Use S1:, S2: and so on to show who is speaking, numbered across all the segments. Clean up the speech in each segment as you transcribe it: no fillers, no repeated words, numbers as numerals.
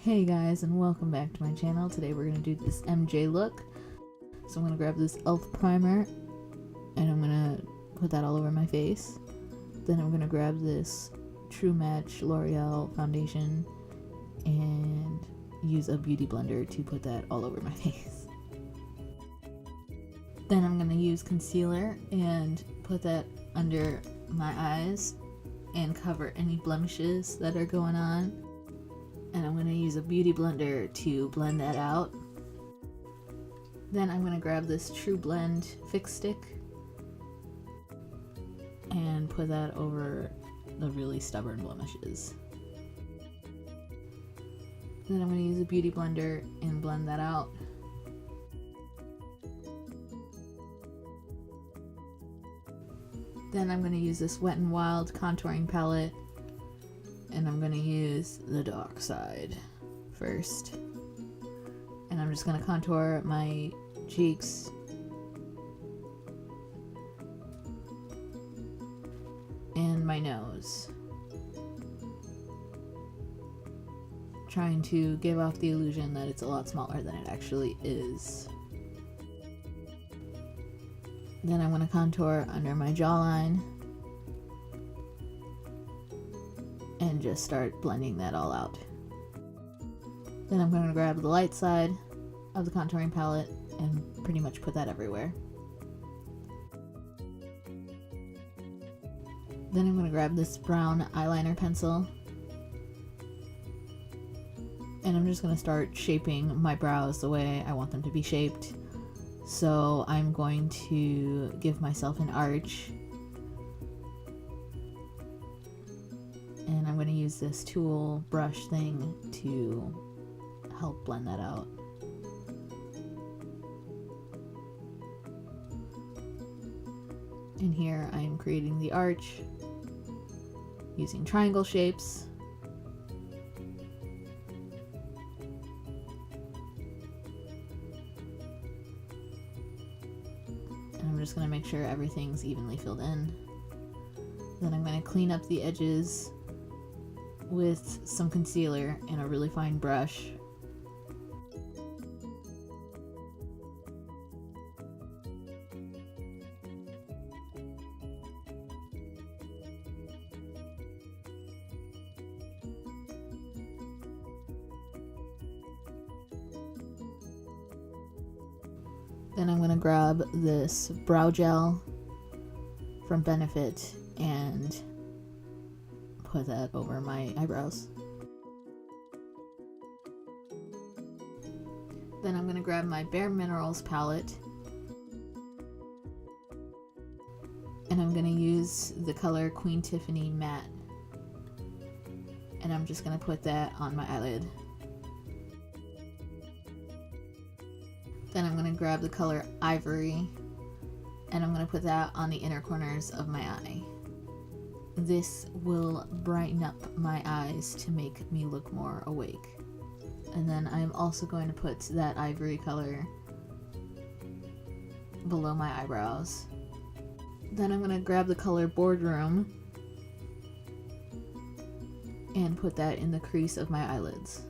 S1: Hey guys, and welcome back to my channel. Today we're going to do this MJ look. So I'm going to grab this e.l.f. primer and I'm going to put that all over my face. Then I'm going to grab this True Match L'Oreal foundation and use a beauty blender to put that all over my face. Then I'm going to use concealer and put that under my eyes and cover any blemishes that are going on. And I'm going to use a beauty blender to blend that out. Then I'm going to grab this True Blend Fix Stick and put that over the really stubborn blemishes. Then I'm going to use a beauty blender and blend that out. Then I'm going to use this Wet n Wild contouring palette and I'm going to use the dark side first. And I'm just going to contour my cheeks and my nose, trying to give off the illusion that it's a lot smaller than it actually is. Then I'm going to contour under my jawline and just start blending that all out. Then I'm going to grab the light side of the contouring palette and pretty much put that everywhere. Then I'm going to grab this brown eyeliner pencil and I'm just going to start shaping my brows the way I want them to be shaped. So I'm going to give myself an arch. And I'm going to use this tool brush thing to help blend that out. And here I am creating the arch using triangle shapes. And I'm just going to make sure everything's evenly filled in. Then I'm going to clean up the edges with some concealer and a really fine brush. Then I'm going to grab this brow gel from Benefit and put that over my eyebrows. Then I'm going to grab my Bare Minerals palette and I'm going to use the color Queen Tiffany Matte, and I'm just going to put that on my eyelid. Then I'm going to grab the color Ivory and I'm going to put that on the inner corners of my eye. This will brighten up my eyes to make me look more awake. And then I'm also going to put that ivory color below my eyebrows. Then I'm going to grab the color Boardroom and put that in the crease of my eyelids.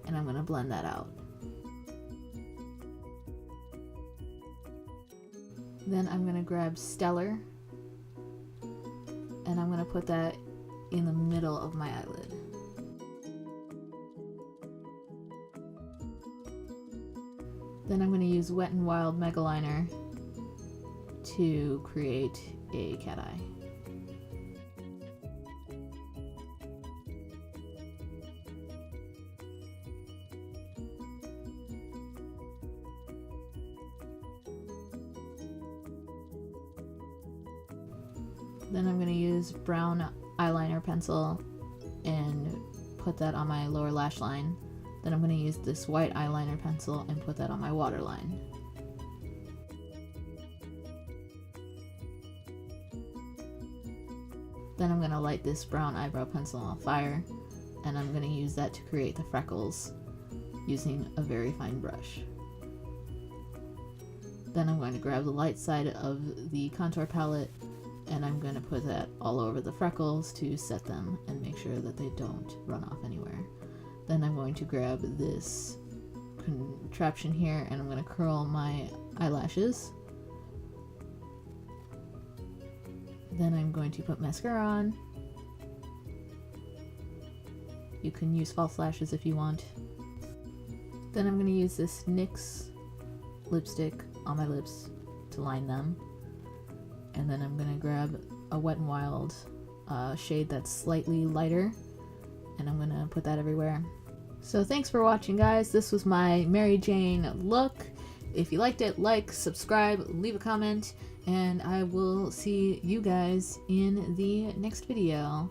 S1: And I'm going to blend that out. Then I'm going to grab Stellar and I'm going to put that in the middle of my eyelid. Then I'm going to use Wet n Wild Mega Liner to create a cat eye. Then I'm going to use brown eyeliner pencil and put that on my lower lash line. Then I'm going to use this white eyeliner pencil and put that on my waterline. Then I'm going to light this brown eyebrow pencil on fire and I'm going to use that to create the freckles using a very fine brush. Then I'm going to grab the light side of the contour palette And I'm going to put that all over the freckles to set them and make sure that they don't run off anywhere. Then I'm going to grab this contraption here and I'm going to curl my eyelashes. Then I'm going to put mascara on. You can use false lashes if you want. Then I'm going to use this NYX lipstick on my lips to line them. And then I'm going to grab a Wet n Wild shade that's slightly lighter. And I'm going to put that everywhere. So thanks for watching, guys. This was my Mary Jane look. If you liked it, like, subscribe, leave a comment, and I will see you guys in the next video.